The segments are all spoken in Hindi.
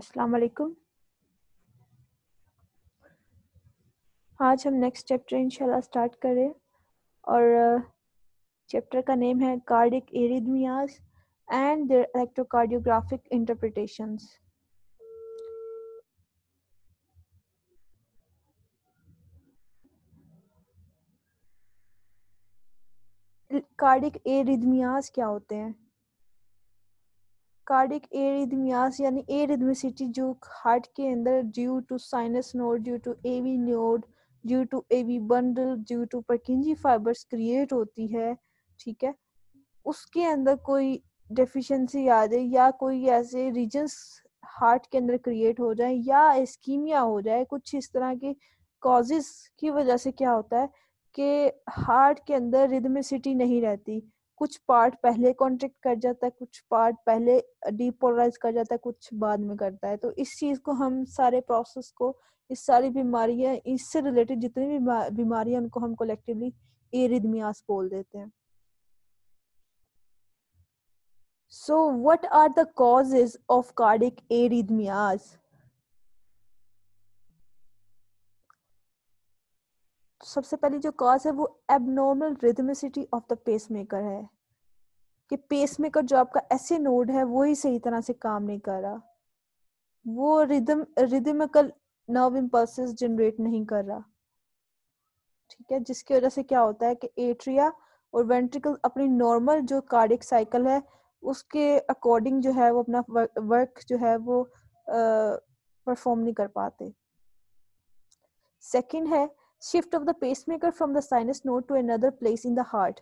अस्सलाम वालेकुम। आज हम नेक्स्ट चैप्टर इंशाल्लाह स्टार्ट करें और चैप्टर का नेम है cardiac arrhythmias and their electrocardiographic interpretations. Cardiac arrhythmias क्या होते हैं? कार्डिक एरिथमियाज यानी एरिथमिसिटी जो हार्ट के अंदर due to sinus node, due to AV node, due to AV bundle, due to Purkinje fibres create होती है। ठीक है, उसके अंदर कोई डेफिशिएंसी आ जाए या कोई ऐसे रीजन्स हार्ट के अंदर क्रिएट हो जाए या इस्कीमिया हो जाए, कुछ इस तरह के कॉजेस की वजह से क्या होता है कि हार्ट के अंदर रिदमिसिटी नहीं रहती। कुछ पार्ट पहले कॉन्ट्रैक्ट कर जाता है, कुछ पार्ट पहले डीपोलराइज कर जाता है, कुछ बाद में करता है। तो इस चीज़ को हम सारे प्रोसेस को, इस सारी बीमारियां, इससे रिलेटेड जितनी भी बीमारियां उनको हम कलेक्टिवली एरिथमियास बोल देते हैं। So, what are the causes of cardiac arrhythmias? सबसे पहली जो कॉज है वो abnormal rhythmicity of the pacemaker है कि पेसमेकर जो आपका ऐसे नोड है वो ही सही तरह से काम नहीं कर रहा, वो रिदमिकल नर्व इम्पल्सेस जनरेट नहीं कर रहा। ठीक है, जिसकी वजह से क्या होता है कि एट्रिया और वेंट्रिकल अपनी नॉर्मल जो कार्डियक साइकिल है उसके अकॉर्डिंग जो है वो अपना वर्क जो है वो परफॉर्म नहीं कर पाते। सेकंड है shift of the pacemaker from the sinus node to another place in the heart,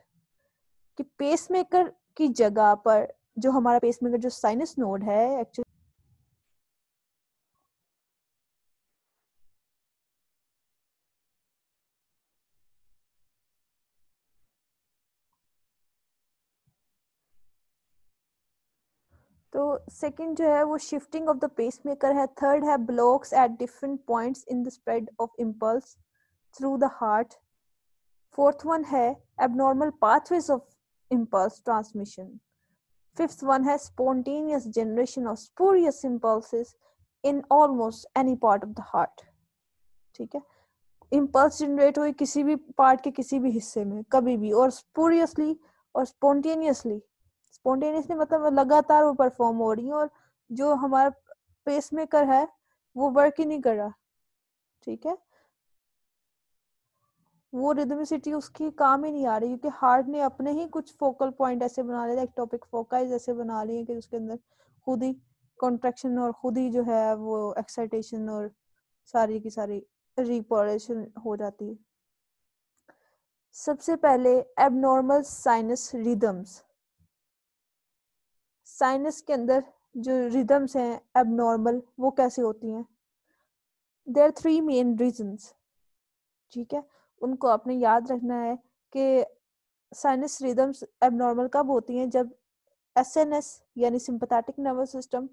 कि पेसमेकर की जगह पर जो हमारा पेसमेकर जो साइनस नोड है एक्चुअली, तो सेकंड जो है वो शिफ्टिंग ऑफ द पेसमेकर है। थर्ड है blocks at different points in the spread of impulse through the heart. Fourth one है abnormal pathways of impulse transmission. Fifth one है spontaneous generation of spurious impulses in almost any part of the heart. ठीक है, इम्पल्स जनरेट हुई किसी भी पार्ट के किसी भी हिस्से में कभी भी, और स्पूरियसली और स्पॉन्टेनियसली। स्पॉन्टेनियसली मतलब लगातार वो परफॉर्म हो रही है और जो हमारा पेसमेकर है वो वर्क ही नहीं कर रहा। ठीक है, वो रिदमिसिटी उसकी काम ही नहीं आ रही क्योंकि हार्ट ने अपने ही कुछ फोकल पॉइंट ऐसे बना लिए, एक्टोपिक फोकाइज ऐसे बना लिए कि उसके अंदर खुद ही कॉन्ट्रैक्शन और खुद ही जो है वो एक्साइटेशन और सारी की सारी रिपोलेशन हो जाती है। सबसे पहले एबनॉर्मल साइनस रिदम्स। साइनस के अंदर जो रिदम्स हैं एबनॉर्मल, वो कैसे होती हैं? There are three main reasons. ठीक है, उनको आपने याद रखना है कि साइनस रिदम्स एबनॉर्मल कब होती हैं? जब एसएनएस यानी sympathetic nervous system,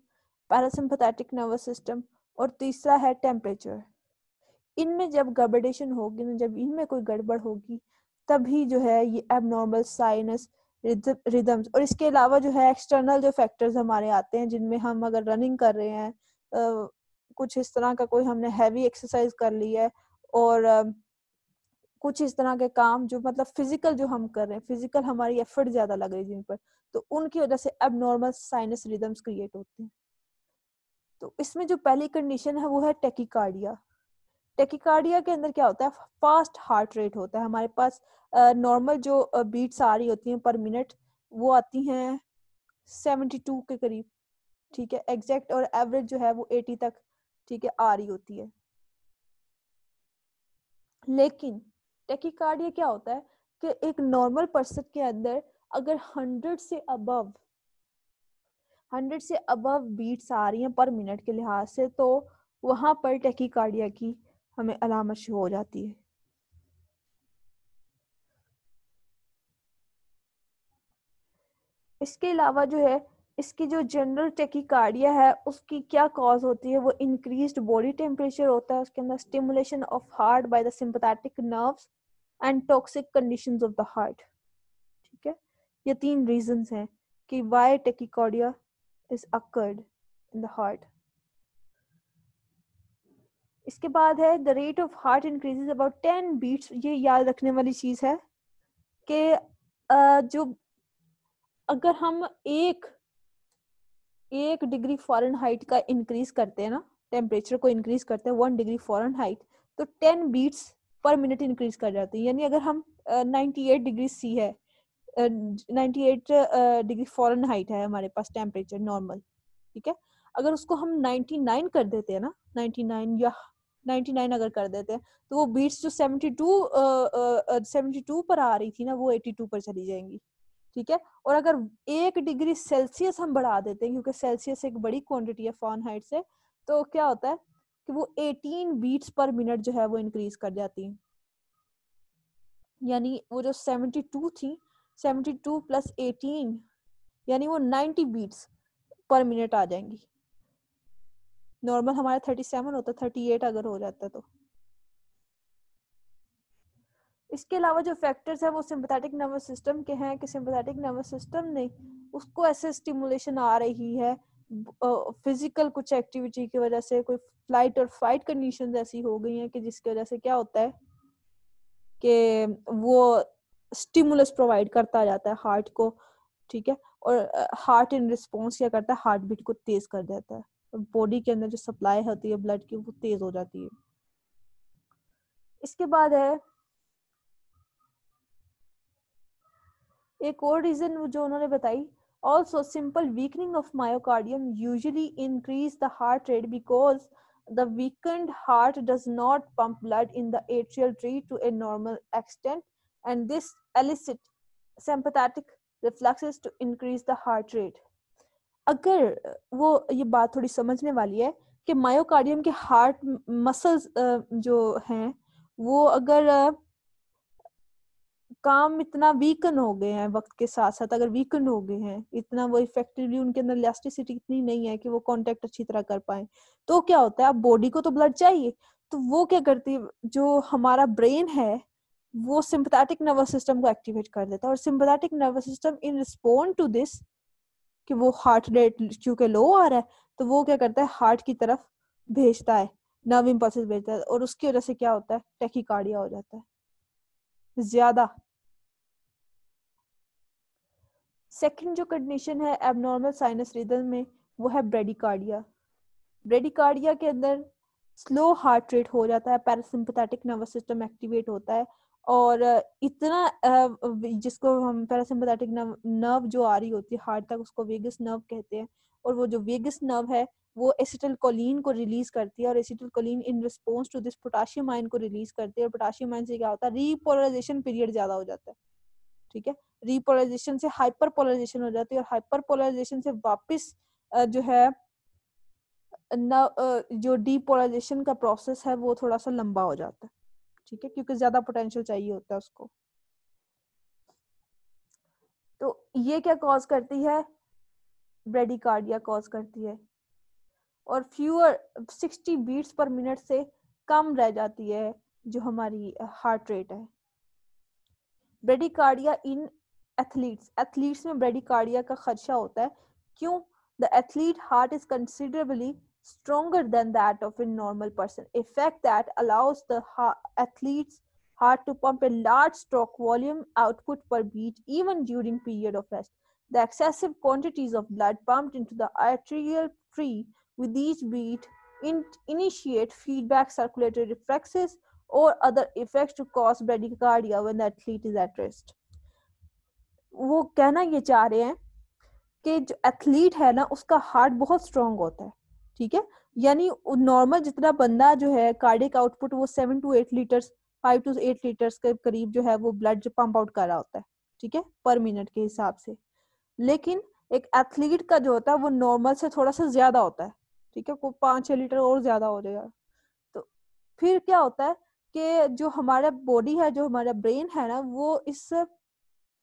parasympathetic nervous system और तीसरा है टेम्परेचर, इनमें जब गड़बड़ेशन होगी ना, जब इनमें कोई गड़बड़ होगी तभी जो है ये एबनॉर्मल साइनस रिदम्स। और इसके अलावा जो है एक्सटर्नल जो फैक्टर्स हमारे आते हैं, जिनमें हम अगर रनिंग कर रहे हैं, कुछ इस तरह का कोई हमने हैवी एक्सरसाइज कर ली है और कुछ इस तरह के काम जो मतलब फिजिकल जो हम कर रहे हैं, फिजिकल हमारी एफर्ट ज्यादा लग रही है जिन पर, तो उनकी वजह से एबनॉर्मल साइनस रिदम्स क्रिएट होते हैं। तो इसमें जो पहली कंडीशन है वो है टेकिकार्डिया। टेकिकार्डिया के अंदर क्या होता है? फास्ट हार्ट रेट होता है हमारे पास। नॉर्मल जो बीट्स आ रही होती हैं पर मिनट वो आती हैं 72 के करीब। ठीक है, एग्जैक्ट, और एवरेज जो है वो 80 तक ठीक है आ रही होती है। लेकिन टेकिकार्डिया क्या होता है कि एक नॉर्मल पर्सन के अंदर अगर 100 से अबव बीट्स आ रही हैं पर मिनट के लिहाज से, तो वहां पर टेकिकार्डिया की हमें अलामत शो हो जाती है। इसके अलावा जो है इसकी जो जनरल टेकिकार्डिया है उसकी क्या कॉज होती है? वो इंक्रीज्ड बॉडी टेम्परेचर होता है, उसके अंदर stimulation of heart by the sympathetic nerves and toxic conditions of the heart. ठीक है, ये तीन रीजंस हैं कि why tachycardia is occurred in the heart. इसके बाद है the rate of heart increases about 10 beats. ये याद रखने वाली चीज है कि जो अगर हम एक डिग्री फ़ारेनहाइट का इंक्रीज करते हैं ना, टेम्परेचर को इंक्रीज करते हैं 1 डिग्री फ़ारेनहाइट, तो 10 बीट्स पर मिनट इंक्रीज कर जाती है। यानी अगर हम 98 डिग्री सी है, 98 डिग्री फ़ारेनहाइट है हमारे पास टेम्परेचर नॉर्मल, ठीक है, अगर उसको हम 99 कर देते हैं ना, 99 या 99 अगर कर देते हैं, तो वो बीट्स जो 72 पर आ रही थी ना, वो 82 पर चली जाएंगी, ठीक है। और अगर 1 डिग्री सेल्सियस हम बढ़ा देते हैं, क्योंकि सेल्सियस एक बड़ी क्वांटिटी है फ़ारेनहाइट से, तो क्या होता है कि वो 18 बीट्स पर मिनट जो है वो इंक्रीज कर जाती है। यानी वो जो 72 थी, 72 प्लस 18 यानी वो 90 बीट्स पर मिनट आ जाएंगी। नॉर्मल हमारा 37 होता है, 38 अगर हो जाता है तो। इसके अलावा जो फैक्टर्स है वो सिंपैथेटिक नर्वस सिस्टम के हैं कि सिंपैथेटिक नर्वस सिस्टम ने उसको ऐसे स्टिमुलेशन आ रही है फिजिकल कुछ एक्टिविटी की वजह से, कोई फ्लाइट और फाइट कंडीशंस ऐसी हो गई हैं कि जिसकी वजह से क्या होता है कि वो स्टिमुलस प्रोवाइड करता जाता है हार्ट को, ठीक है। और हार्ट इन रिस्पॉन्स क्या करता है, हार्ट बीट को तेज कर देता है, बॉडी के अंदर जो सप्लाई होती है ब्लड की वो तेज हो जाती है। इसके बाद है एक और रीजन जो उन्होंने बताई, also simple weakening of myocardium usually increase the heart rate because the weakened heart does not pump blood in the atrial tree to a normal extent, and this elicits sympathetic reflexes to increase the heart rate. अगर वो ये बात थोड़ी समझने वाली है कि मायोकार्डियम के हार्ट मसल्स जो हैं वो अगर काम इतना वीकन हो गए हैं वक्त के साथ साथ, अगर वीकन हो गए हैं इतना, वो इफेक्टिवली उनके अंदर इलास्टिसिटी इतनी नहीं है कि वो कांटेक्ट अच्छी तरह कर पाए, तो क्या होता है, अब बॉडी को तो ब्लड चाहिए, तो वो क्या करती है, जो हमारा ब्रेन है वो सिंपैथेटिक नर्वस सिस्टम को एक्टिवेट कर देता है, और sympathetic nervous system in respond to this कि वो हार्ट रेट क्योंकि लो आ रहा है, तो वो क्या करता है, हार्ट की तरफ भेजता है, नर्व इम्पल्सेस भेजता है, और उसकी वजह से क्या होता है, टैकीकार्डिया हो जाता है ज्यादा। सेकंड जो कंडीशन है एबनॉर्मल साइनस रिदम में, वो है ब्रेडिकार्डिया। ब्रेडिकार्डिया के अंदर स्लो हार्ट रेट हो जाता है, पैरासिम्पैथेटिक नर्वस सिस्टम एक्टिवेट होता है, और इतना जिसको हम पैरासिम्पैथेटिक नर्व जो आ रही होती है हार्ट तक, उसको वेगस नर्व कहते हैं, और वो जो वेगस नर्व है वो एसिटिलकोलिन को रिलीज करती है, और acetylcholine in response to this potassium ion को रिलीज करती है, और पोटेशियम आयन से क्या होता है, रीपोलराइजेशन पीरियड ज्यादा हो जाता है, ठीक है। रीपोलराइजेशन से हाइपर पोलराइजेशन हो जाती है, और हाइपर पोलराइजेशन से वापस जो है जो डीपोलराइजेशन का प्रोसेस है वो थोड़ा सा लंबा हो जाता है, ठीक है, क्योंकि ज्यादा पोटेंशियल चाहिए होता है उसको। तो ये क्या कॉज करती है, ब्रेडिकार्डिया कॉज करती है, और फ्यूअर 60 बीट्स पर मिनट से कम रह जाती है जो हमारी हार्ट रेट है। ब्रेडिकार्डिया इन एथलीट्स में ब्रेडिकार्डिया का खदशा होता है, क्यों, the athlete heart is considerably stronger than that of a normal person, a fact that allows the athlete's heart to pump a large stroke volume output per beat even during period of rest. The excessive quantities of blood pumped into the arterial tree with each beat initiate feedback circulatory reflexes or other effects to cause bradycardia when the athlete is at rest. वो कहना ये चाह रहे हैं कि जो एथलीट है ना उसका हार्ट बहुत स्ट्रांग होता है, ठीक है, यानी नॉर्मल जितना बंदा जो है कार्डियक आउटपुट वो 7 to 8 लीटर्स 5 to 8 लीटर्स के करीब जो है वो ब्लड पंप आउट कर रहा होता है, ठीक है, पर मिनट के हिसाब से। लेकिन एक एथलीट का जो होता है वो नॉर्मल से थोड़ा सा ज्यादा होता है, ठीक है, को 5-6 लीटर और ज्यादा हो जाएगा। तो फिर क्या होता है कि जो हमारा बॉडी है, जो हमारा ब्रेन है ना, वो इस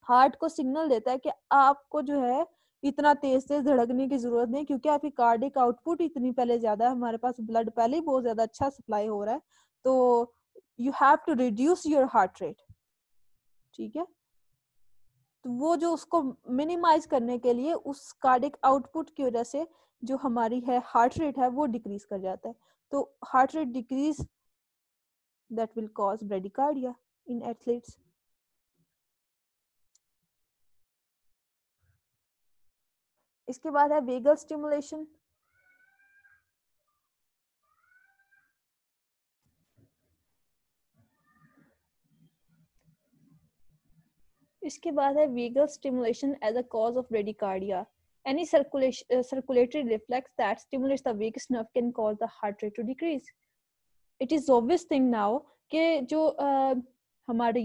हार्ट को सिग्नल देता है कि आपको जो है इतना तेज तेज धड़कने की जरूरत नहीं, क्योंकि आपकी कार्डिक आउटपुट इतनी पहले ज्यादा है, हमारे पास ब्लड पहले ही बहुत ज्यादा अच्छा सप्लाई हो रहा है, तो you have to reduce your heart rate, ठीक है। तो वो जो उसको मिनिमाइज करने के लिए उस कार्डिक आउटपुट की वजह से जो हमारी है हार्ट रेट है वो डिक्रीज कर जाता है. तो heart rate decrease that will cause bradycardia in athletes. इसके बाद है वेगल स्टिमुलेशन. इसके बाद है vagal stimulation as a cause of bradycardia. Any circulatory reflex that stimulates the vagus nerve can cause the heart rate to decrease. It is obvious thing now कि जो हमारी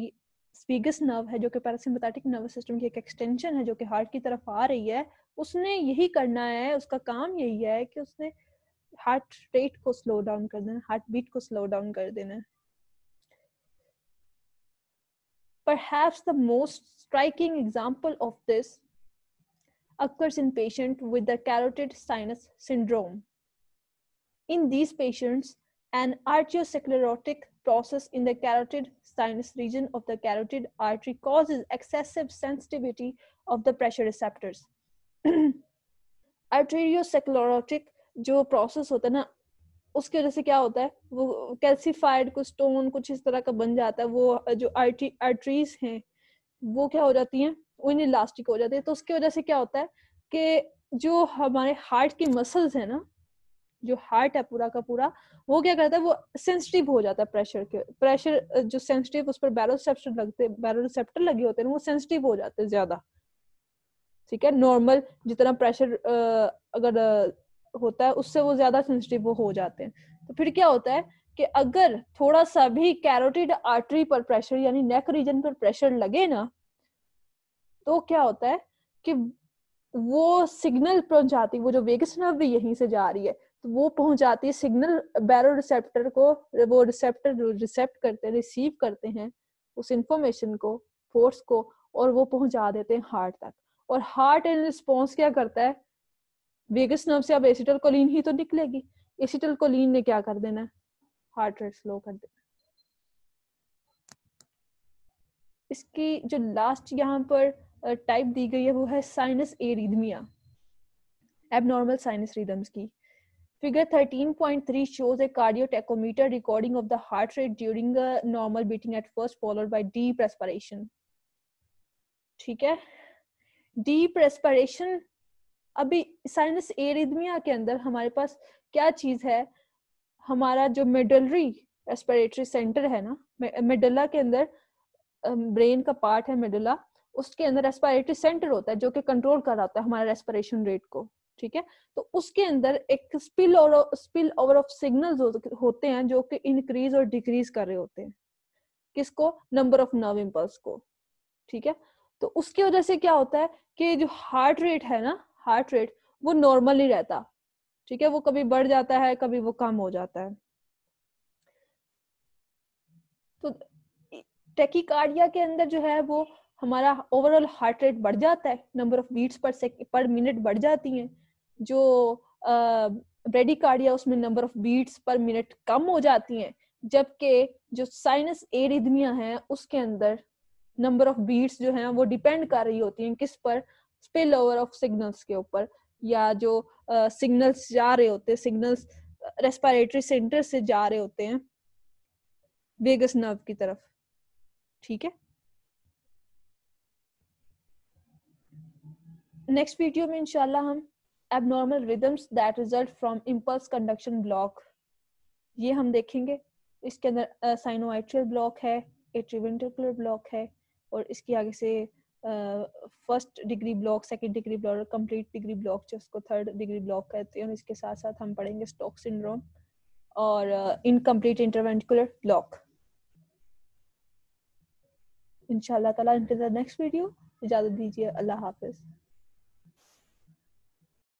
वेगस नर्व है जो कि पैरासिम्पैथेटिक नर्वस सिस्टम की एक एक्सटेंशन है जो कि हार्ट की तरफ आ रही है, उसने यही करना है, उसका काम यही है कि उसने हार्ट रेट को स्लो डाउन कर देना, हार्ट बीट को स्लो डाउन कर देना. Perhaps the most striking example of this occurs in patients with the carotid sinus syndrome. In these patients, an arteriosclerotic process in the carotid sinus region of the carotid artery causes excessive sensitivity of the pressure receptors. Arteriosclerotic जो process होता है ना, उसकी वजह से क्या होता है, वो कैल्सिफाइड कुछ स्टोन कुछ इस तरह का बन जाता है, वो जो आर्टरीज हैं वो क्या हो जाती हैं, वो इलास्टिक हो जाती है. तो उसकी वजह से क्या होता है कि जो हमारे हार्ट की मसल्स है ना, जो हार्ट है पूरा का पूरा, वो क्या करता है, वो सेंसिटिव हो जाता है प्रेशर जो सेंसिटिव उस पर बैरोरिसेप्टर लगे होते हैं वो सेंसिटिव हो जाते हैं ज्यादा. ठीक है, नॉर्मल जितना प्रेशर अगर होता है उससे वो ज्यादा सेंसिटिव वो हो जाते हैं. तो फिर क्या होता है कि अगर थोड़ा सा भी कैरोटिड आर्टरी पर प्रेशर यानी नेक रीजन पर प्रेशर लगे ना, तो क्या होता है कि वो सिग्नल पहुंच जाती, वो जो वेगस नर्व भी यहीं से जा रही है, तो वो पहुंच जाती है सिग्नल बैरो रिसेप्टर को, वो रिसेप्टर रिसेप्ट करते हैं, रिसीव करते हैं उस इंफॉर्मेशन को, फोर्स को, और वो पहुंचा देते हैं हार्ट तक. और हार्ट इन रिस्पॉन्स क्या करता है, वेगस नर्व से अब एसिटिलकोलिन ही तो निकलेगी, एसिटिलकोलिन ने क्या कर देना है, हार्ट रेट स्लो कर देना. इसकी जो लास्ट यहाँ पर टाइप दी गई है वो है sinus arrhythmia, abnormal sinus rhythms की. Figure 13.3 shows a cardiotachometer recording of the heart rate during a normal beating at first, followed by deep respiration. ठीक है, deep respiration. अभी साइनस एरिथमिया के अंदर हमारे पास क्या चीज है, हमारा जो मेडलरी रेस्पिरेटरी सेंटर है ना, मेडुला के अंदर ब्रेन का पार्ट है मेडुला, उसके अंदर रेस्पिरेटरी सेंटर होता है जो कि कंट्रोल कर रहा होता है हमारा रेस्पिरेशन रेट को. ठीक है, तो उसके अंदर एक स्पिल ओवर ऑफ सिग्नल्स होते हैं जो कि इंक्रीज और डिक्रीज कर रहे होते हैं. किसको, नंबर ऑफ नर्व इंपल्स को. ठीक है, तो उसकी वजह से क्या होता है कि जो हार्ट रेट है ना, हार्ट रेट वो नॉर्मल ही रहता. ठीक है, वो कभी बढ़ जाता है कभी वो कम हो जाता है. तो टेकिकार्डिया के अंदर जो है वो हमारा ओवरऑल हार्ट रेट बढ़ जाता है, number of beats per minute बढ़ जाती हैं. जो ब्रेडिकार्डिया उसमें number of beats per minute कम हो जाती हैं, जबकि जो साइनस एरिथमिया है उसके अंदर नंबर ऑफ बीट्स जो है वो डिपेंड कर रही होती हैं किस पर, स्पिल ओवर ऑफ सिग्नल्स के ऊपर, या जो सिग्नल्स जा रहे होते हैं, सिग्नल्स रेस्पिरेटरी सेंटर से जा रहे होते हैं वेगस नर्व की तरफ. ठीक है, नेक्स्ट वीडियो में इंशाल्लाह हम abnormal rhythms that result from impulse conduction block ये हम देखेंगे. इसके अंदर साइनोआइट्रियल ब्लॉक है, एट्रियोवेंट्रिकुलर ब्लॉक है, और इसकी आगे से first degree block, second degree block, complete degree block जो उसको थर्ड डिग्री ब्लॉक कहते हैं. और इसके साथ साथ हम पढ़ेंगे स्टोक सिंड्रोम और इनकम्प्लीट इंटरवेंट्रिकुलर ब्लॉक इंशाल्लाह ताला. इन द नेक्स्ट वीडियो इजाजत दीजिए, अल्लाह हाफिज.